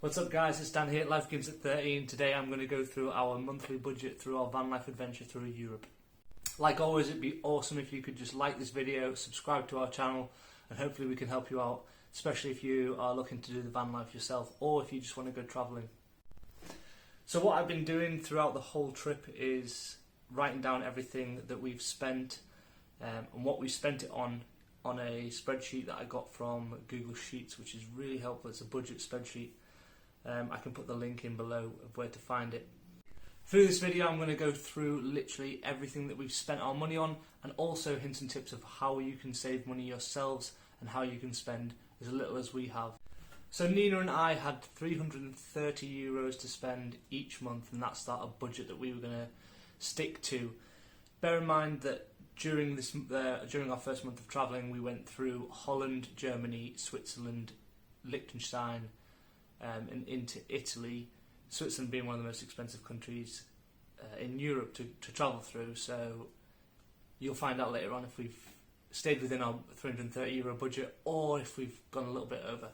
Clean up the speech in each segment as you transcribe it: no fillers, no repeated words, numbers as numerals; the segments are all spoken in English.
What's up guys, it's Dan here at Life Begins at 13. Today I'm going to go through our monthly budget through our van life adventure through Europe. Like always, it'd be awesome if you could just like this video, subscribe to our channel, and hopefully we can help you out, especially if you are looking to do the van life yourself or if you just want to go travelling. So what I've been doing throughout the whole trip is writing down everything that we've spent and what we spent it on a spreadsheet that I got from Google Sheets, which is really helpful. It's a budget spreadsheet. I can put the link in below of where to find it. Through this video I'm going to go through literally everything that we've spent our money on, and also hints and tips of how you can save money yourselves and how you can spend as little as we have. So Nina and I had €330 to spend each month, and that's a budget that we were going to stick to. Bear in mind that during our first month of travelling we went through Holland, Germany, Switzerland, Liechtenstein, and into Italy, Switzerland being one of the most expensive countries in Europe to travel through. So you'll find out later on if we've stayed within our €330 budget or if we've gone a little bit over.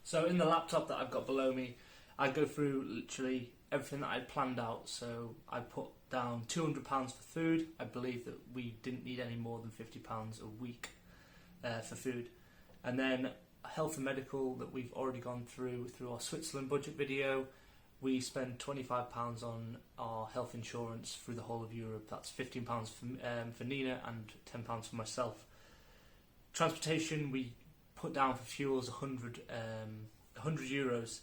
So in the laptop that I've got below me, I go through literally everything that I'd planned out. So I put down £200 for food. I believe that we didn't need any more than £50 a week for food. And then health and medical that we've already gone through our Switzerland budget video. We spend £25 on our health insurance through the whole of Europe. That's £15 for Nina and £10 for myself. Transportation we put down for fuels €100.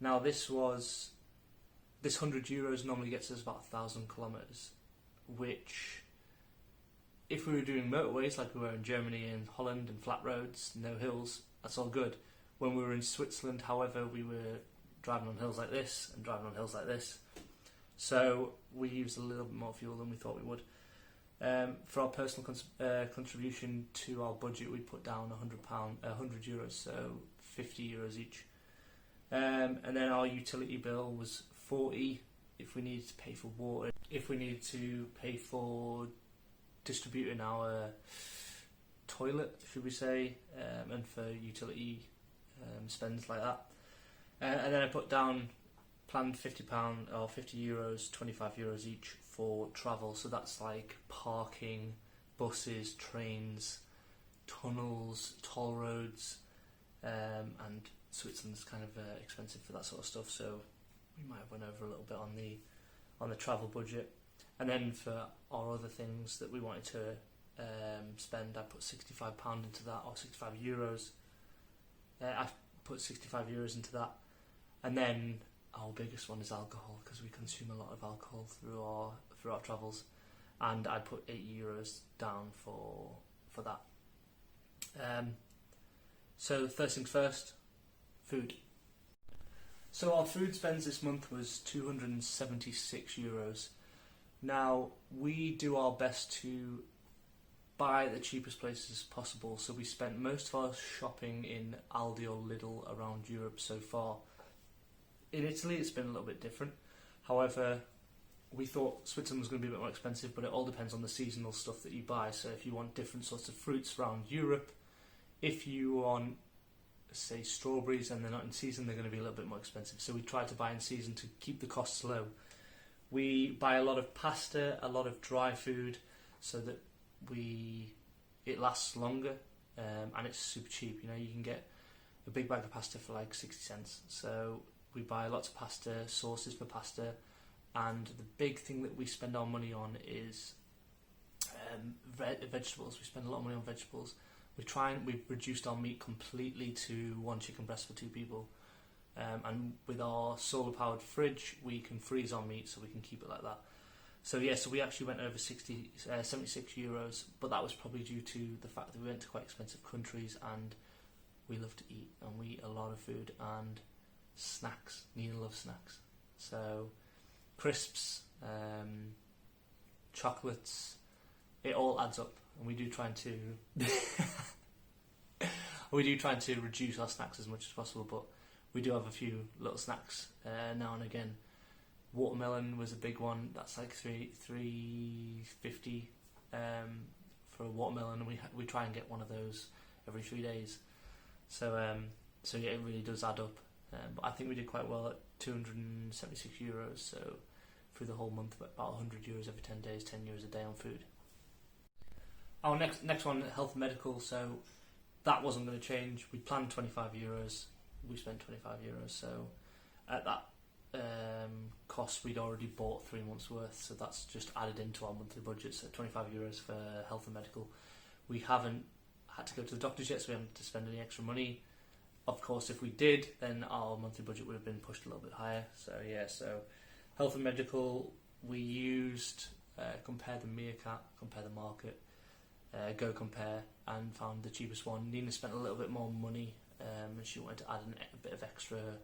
Now this €100 normally gets us about 1,000 kilometres, which if we were doing motorways like we were in Germany and Holland and flat roads, no hills, that's all good. When we were in Switzerland, however, we were driving on hills like this and driving on hills like this. So we used a little bit more fuel than we thought we would. For our personal contribution to our budget, we put down €100, so €50 each. And then our utility bill was $40 if we needed to pay for water, if we needed to pay for distributing our toilet, should we say, and for utility spends like that. And then I put down planned £50 or €50, €25 each for travel. So that's like parking, buses, trains, tunnels, toll roads, and Switzerland's kind of expensive for that sort of stuff. So we might have went over a little bit on the travel budget. And then for our other things that we wanted to spend, I put €65 into that, or €65. I put €65 into that, and then our biggest one is alcohol, because we consume a lot of alcohol through our travels, and I put €80 down for that. So first things first, food. So our food spends this month was €276. Now we do our best to buy at the cheapest places possible, so we spent most of our shopping in Aldi or Lidl around Europe so far. In Italy it's been a little bit different. However, we thought Switzerland was going to be a bit more expensive, but it all depends on the seasonal stuff that you buy. So if you want different sorts of fruits around Europe, if you want, say, strawberries and they're not in season, they're going to be a little bit more expensive. So we try to buy in season to keep the costs low. We buy a lot of pasta, a lot of dry food, so that it lasts longer, and it's super cheap. You know, you can get a big bag of pasta for like 60 cents. So we buy lots of pasta, sauces for pasta, and the big thing that we spend our money on is vegetables. We spend a lot of money on vegetables. We've reduced our meat completely to 1 chicken breast for 2 people. And with our solar powered fridge we can freeze our meat, so we can keep it like that. So yeah, so we actually went over €76, but that was probably due to the fact that we went to quite expensive countries and we love to eat, and we eat a lot of food and snacks. Nina loves snacks, so crisps, chocolates, it all adds up, and we do try to reduce our snacks as much as possible, but we do have a few little snacks now and again. Watermelon was a big one. That's like $3.50 for a watermelon, and we try and get one of those every 3 days. So yeah, it really does add up. but I think we did quite well at €276. So through the whole month, about €100 every 10 days, €10 a day on food. Our next one, health and medical. So that wasn't going to change. We planned €25. We spent €25. So at that cost, we'd already bought 3 months worth. So that's just added into our monthly budget. So €25 for health and medical. We haven't had to go to the doctors yet, so we haven't had to spend any extra money. Of course, if we did, then our monthly budget would have been pushed a little bit higher. So yeah, so health and medical, we used Compare the Meerkat, Compare the Market, Go Compare, and found the cheapest one. Nina spent a little bit more money, and she wanted to add a bit of extra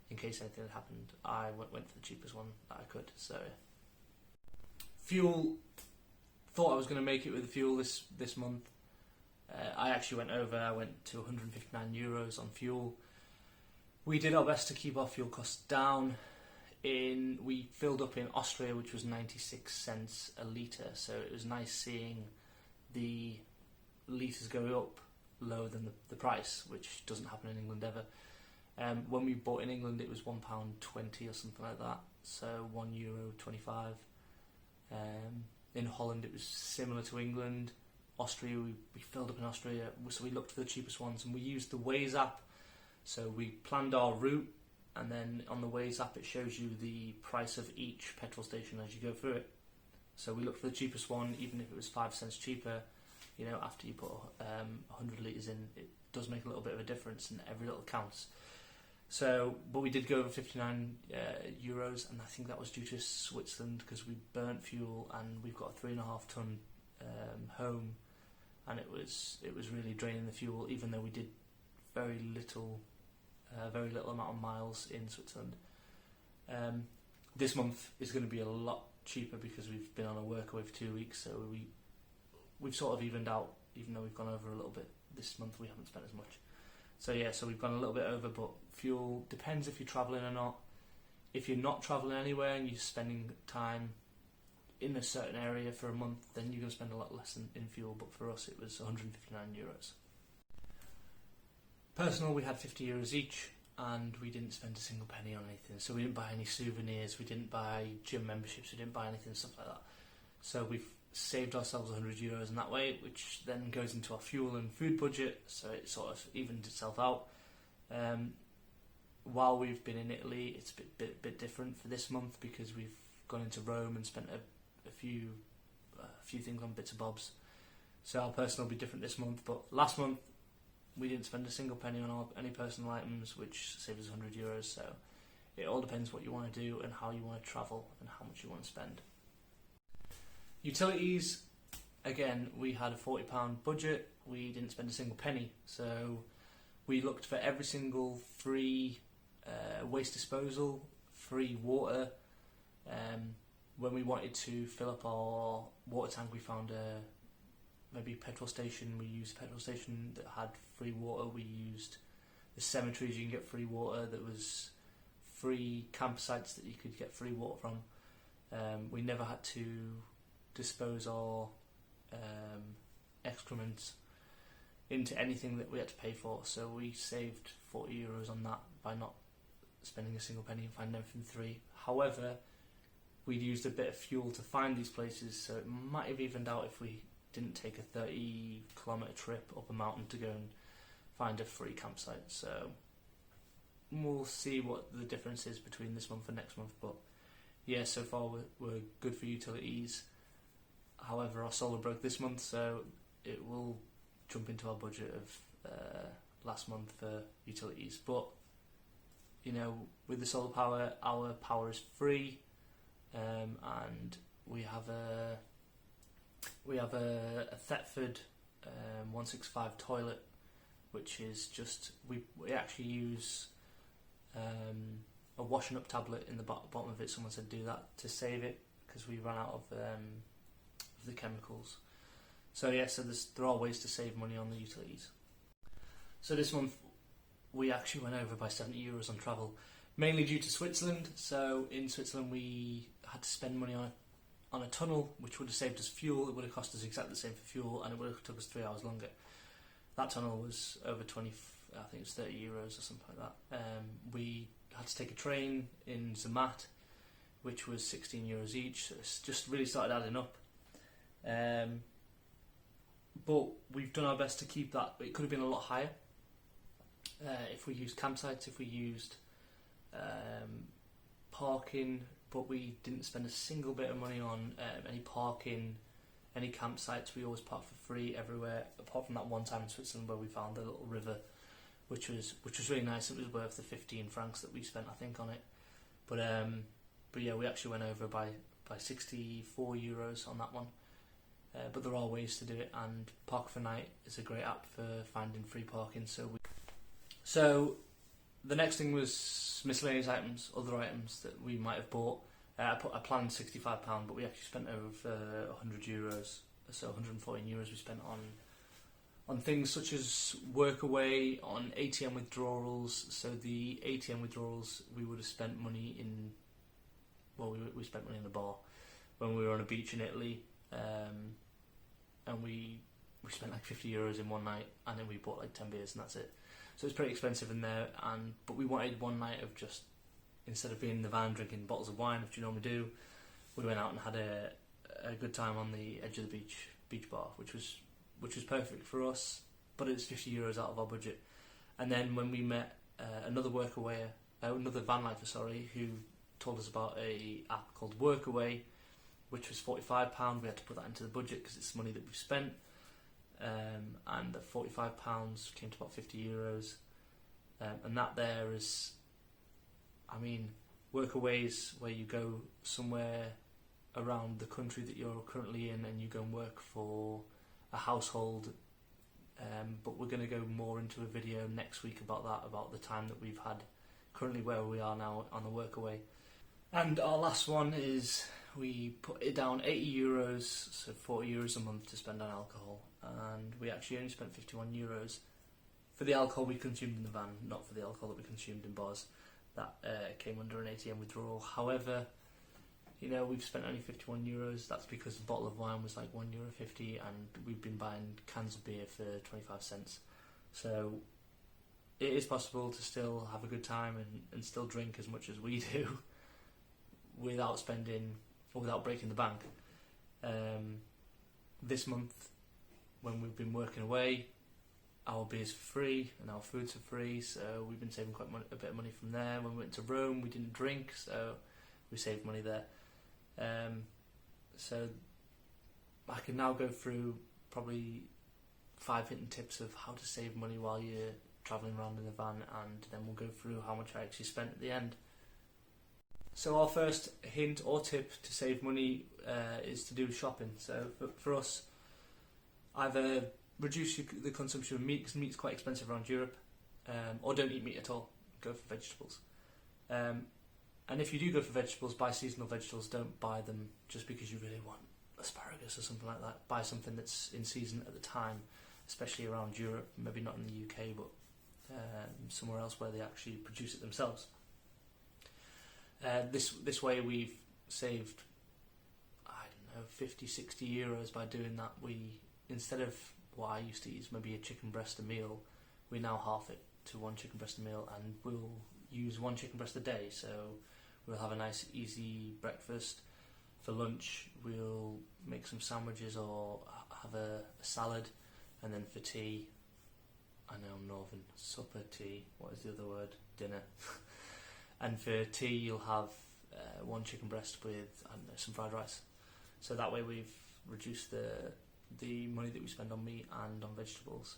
in case anything had happened. I went for the cheapest one that I could. So fuel, thought I was going to make it with the fuel this month. I actually went over. I went to €159 on fuel. We did our best to keep our fuel costs down. We filled up in Austria, which was 96 cents a litre, so it was nice seeing the litres go up lower than the price, which doesn't happen in England ever. When we bought in England, it was £1.20 or something like that, so €1.25. In Holland, it was similar to England. Austria, we filled up in Austria, so we looked for the cheapest ones, and we used the Waze app. So we planned our route, and then on the Waze app it shows you the price of each petrol station as you go through it. So we looked for the cheapest one, even if it was 5 cents cheaper. You know, after you put 100 litres in, it does make a little bit of a difference, and every little counts. So, but we did go over €59, and I think that was due to Switzerland, because we burnt fuel, and we've got a 3.5 ton home, and it was really draining the fuel, even though we did very little amount of miles in Switzerland. This month is going to be a lot cheaper because we've been on a workaway for 2 weeks, so we've sort of evened out. Even though we've gone over a little bit this month, we haven't spent as much. So yeah, so we've gone a little bit over, but fuel depends if you're travelling or not. If you're not travelling anywhere and you're spending time in a certain area for a month, then you're going to spend a lot less in fuel, but for us it was €159. Personal, we had €50 each, and we didn't spend a single penny on anything. So we didn't buy any souvenirs, we didn't buy gym memberships, we didn't buy anything, stuff like that. So we've saved ourselves €100 in that way, which then goes into our fuel and food budget, so it sort of evened itself out. While we've been in Italy, it's a bit different for this month, because we've gone into Rome and spent a few things on bits and bobs. So our personal will be different this month, but last month we didn't spend a single penny on any personal items, which saved us €100. So it all depends what you want to do and how you want to travel and how much you want to spend. Utilities, again, we had a £40 budget. We didn't spend a single penny, so we looked for every single free waste disposal, free water. When we wanted to fill up our water tank, we found maybe a petrol station. We used a petrol station that had free water. We used the cemeteries, you can get free water. There was free campsites that you could get free water from. We never had to dispose our excrement into anything that we had to pay for, so we saved €40 on that by not spending a single penny and finding everything free. However, we'd used a bit of fuel to find these places, so it might have evened out if we didn't take a 30-kilometre trip up a mountain to go and find a free campsite. So we'll see what the difference is between this month and next month, but yeah, so far we're good for utilities. However, our solar broke this month, so it will jump into our budget of last month for utilities. But you know, with the solar power, our power is free, and we have a Thetford 165 toilet, which is just we actually use a washing up tablet in the bottom of it. Someone said do that to save it because we ran out of the chemicals. So yeah, so there are ways to save money on the utilities. So this month we actually went over by €70 on travel, mainly due to Switzerland. So in Switzerland we had to spend money on a tunnel, which would have saved us fuel. It would have cost us exactly the same for fuel, and it would have took us 3 hours longer. That tunnel was over I think it's €30 or something like that. We had to take a train in Zermatt, which was €16 each. So it's just really started adding up. But we've done our best to keep that. It could have been a lot higher if we used campsites, if we used parking, but we didn't spend a single bit of money on any parking, any campsites. We always park for free everywhere, apart from that one time in Switzerland where we found a little river, which was really nice. It was worth the 15 francs that we spent, I think, on it. But yeah, we actually went over by €64 on that one. But there are ways to do it, and Park for Night is a great app for finding free parking. So the next thing was miscellaneous items, other items that we might have bought. I planned £65, but we actually spent over €100, so €114 we spent on things such as work away, on ATM withdrawals. So the ATM withdrawals, we would have spent money in, well, we spent money in the bar when we were on a beach in Italy. And we spent like €50 in one night, and then we bought like 10 beers, and that's it. So it's pretty expensive in there. But we wanted one night of just, instead of being in the van drinking bottles of wine, which you normally do, we went out and had a good time on the edge of the beach bar, which was perfect for us. But it's €50 out of our budget. And then when we met another van lifer, who told us about a app called Workaway, which was £45. We had to put that into the budget because it's money that we've spent, and the £45 came to about €50, and that there is, I mean, Workaways where you go somewhere around the country that you're currently in and you go and work for a household, but we're going to go more into a video next week about that, about the time that we've had currently where we are now on the Workaway. And our last one is, we put it down €80, so €40 a month to spend on alcohol, and we actually only spent €51 for the alcohol we consumed in the van, not for the alcohol that we consumed in bars. That came under an ATM withdrawal. However, we've spent only €51. That's because the bottle of wine was like €1.50, and we've been buying cans of beer for 25 cents. So it is possible to still have a good time and still drink as much as we do without spending, or without breaking the bank. This month, when we've been working away, our beers are free and our foods are free, so we've been saving a bit of money from there. When we went to Rome, we didn't drink, so we saved money there. So I can now go through probably 5 hidden tips of how to save money while you're travelling around in the van, and then we'll go through how much I actually spent at the end. So our first hint or tip to save money is to do shopping. So for us, either reduce the consumption of meat, because meat's quite expensive around Europe, or don't eat meat at all, go for vegetables. And if you do go for vegetables, buy seasonal vegetables. Don't buy them just because you really want asparagus or something like that. Buy something that's in season at the time, especially around Europe, maybe not in the UK, but somewhere else where they actually produce it themselves. This way we've saved, I don't know, €50-60 by doing that. We, instead of what I used to eat is maybe a chicken breast a meal, we now half it to one chicken breast a meal, and we'll use one chicken breast a day. So we'll have a nice easy breakfast. For lunch we'll make some sandwiches or have a salad, and then for tea, I know I'm northern, supper, tea, what is the other word? Dinner. And for tea you'll have one chicken breast with, I don't know, some fried rice. So that way we've reduced the money that we spend on meat and on vegetables.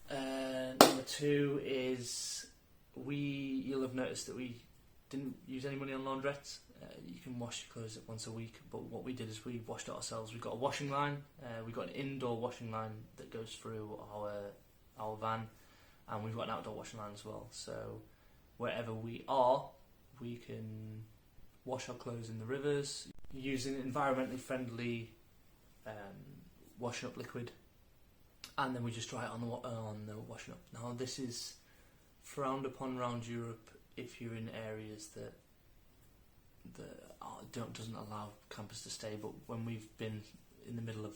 Number 2 is, you'll have noticed that we didn't use any money on laundrettes. You can wash your clothes once a week, but what we did is we washed it ourselves. We got a washing line. We got an indoor washing line that goes through our van, and we've got an outdoor washing line as well. So wherever we are, we can wash our clothes in the rivers using environmentally friendly washing up liquid, and then we just dry it on the washing up. Now this is frowned upon around Europe if you're in areas that doesn't allow campers to stay, but when we've been in the middle of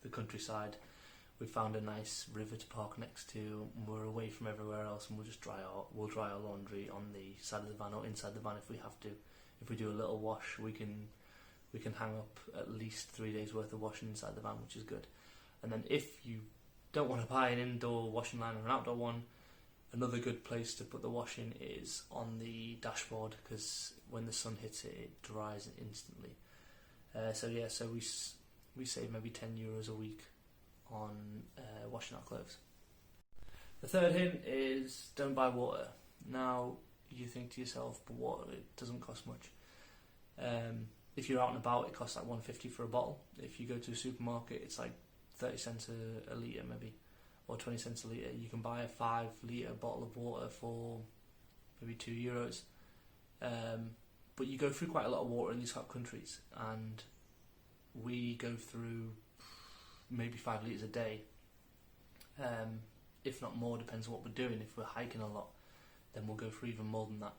the countryside, we found a nice river to park next to, and we're away from everywhere else, and we'll dry our laundry on the side of the van or inside the van if we have to. If we do a little wash, we can hang up at least 3 days worth of washing inside the van, which is good. And then if you don't want to buy an indoor washing line or an outdoor one, another good place to put the washing is on the dashboard, because when the sun hits it, it dries instantly. So we save maybe €10 a week on washing our clothes. The third hint is don't buy water. Now you think to yourself, but water, it doesn't cost much. If you're out and about, it costs like $1.50 for a bottle. If you go to a supermarket, it's like 30 cents a litre maybe, or 20 cents a litre. You can buy a 5 litre bottle of water for maybe €2. But you go through quite a lot of water in these hot countries, and we go through maybe 5 litres a day, if not more, depends on what we're doing. If we're hiking a lot, then we'll go through even more than that.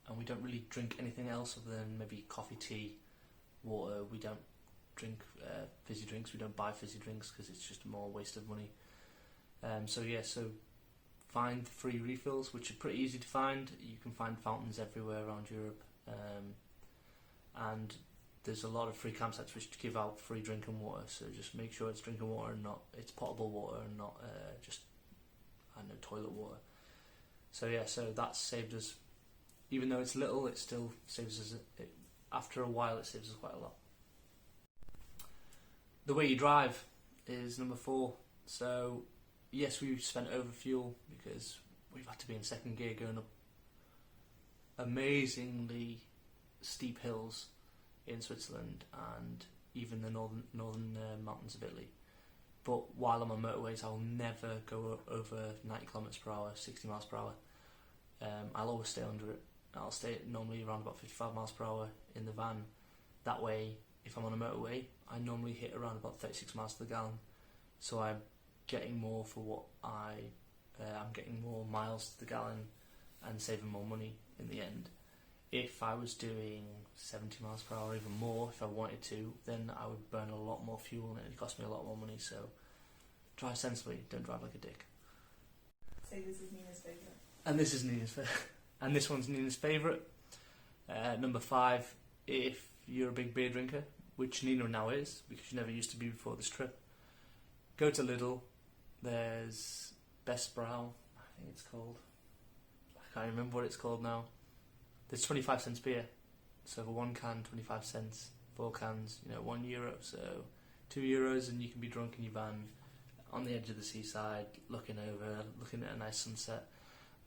And we don't really drink anything else other than maybe coffee, tea, water. We don't drink fizzy drinks. We don't buy fizzy drinks because it's just more waste of money. So find free refills, which are pretty easy to find. You can find fountains everywhere around Europe, and there's a lot of free campsites which give out free drinking water. So just make sure it's drinking water and it's potable water and not just toilet water. So that's saved us. Even though it's little, it still saves us. After a while, it saves us quite a lot. The way you drive is number 4. So yes, we've spent over fuel because we've had to be in second gear going up amazingly steep hills in Switzerland and even the northern mountains of Italy. But while I'm on motorways, I'll never go over 90 kilometers per hour, 60 miles per hour. I'll always stay under it. I'll stay normally around about 55 miles per hour in the van. That way, if I'm on a motorway, I normally hit around about 36 miles to the gallon. So I'm getting more for what I'm getting more miles to the gallon and saving more money in the end. If I was doing 70 miles per hour, even more, if I wanted to, then I would burn a lot more fuel and it would cost me a lot more money. So drive sensibly, don't drive like a dick. Say this is Nina's favourite. And this is Nina's favourite. And this one's Nina's favourite. Number 5, if you're a big beer drinker, which Nina now is, because she never used to be before this trip, go to Lidl. There's Best Brow, I think it's called. I can't remember what it's called now. There's 25 cents beer. So for 1 can, 25 cents. 4 cans, €1. So €2 and you can be drunk in your van on the edge of the seaside, looking at a nice sunset.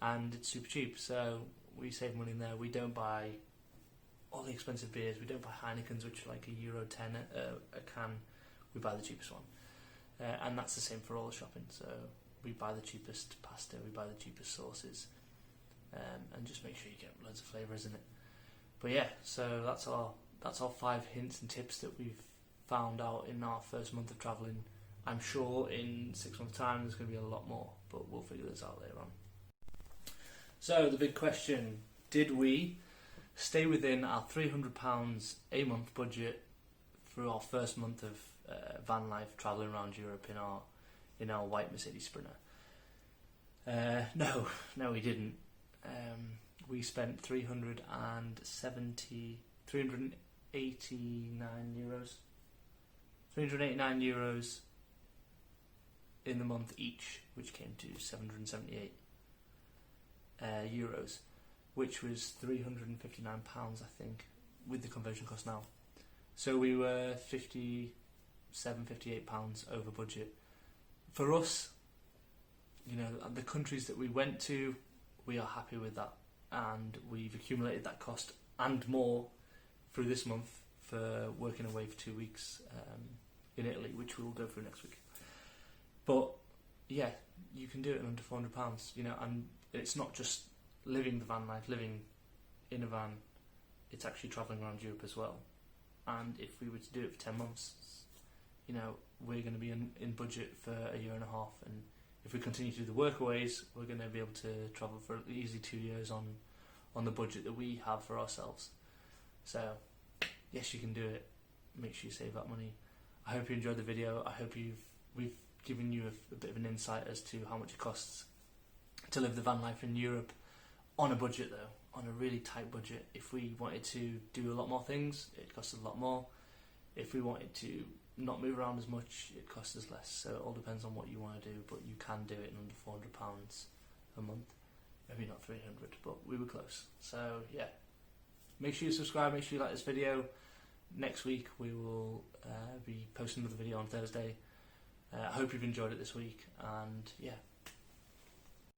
And it's super cheap, so we save money in there. We don't buy all the expensive beers. We don't buy Heinekens, which are like €1.10 a can. We buy the cheapest one, and that's the same for all the shopping. So we buy the cheapest pasta, we buy the cheapest sauces, and just make sure you get loads of flavours in it. But yeah, so that's our 5 hints and tips that we've found out in our first month of travelling. I'm sure in 6 months' time there's going to be a lot more, but we'll figure this out later on. So the big question, did we stay within our £300 a month budget through our first month of van life travelling around Europe in our white Mercedes Sprinter? No, we didn't. We spent €389 in the month each, which came to €778. Euros, which was £359, I think, with the conversion cost now. So we were £57, £58 over budget. For us, the countries that we went to, we are happy with that, and we've accumulated that cost and more through this month for working away for 2 weeks in Italy, which we will go through next week. But yeah, you can do it in under £400, and it's not just living the van life, living in a van, it's actually travelling around Europe as well. And if we were to do it for 10 months, we're going to be in budget for a year and a half, and if we continue to do the workaways, we're going to be able to travel for easily 2 years on the budget that we have for ourselves. So yes, you can do it. Make sure you save that money. I hope you enjoyed the video. I hope we've giving you a bit of an insight as to how much it costs to live the van life in Europe on a budget though, on a really tight budget. If we wanted to do a lot more things, it costs a lot more. If we wanted to not move around as much, it costs us less. So it all depends on what you want to do, but you can do it in under £400 a month. Maybe not 300, but we were close. So yeah, make sure you subscribe, make sure you like this video. Next week we will be posting another video on Thursday. I hope you've enjoyed it this week, and yeah,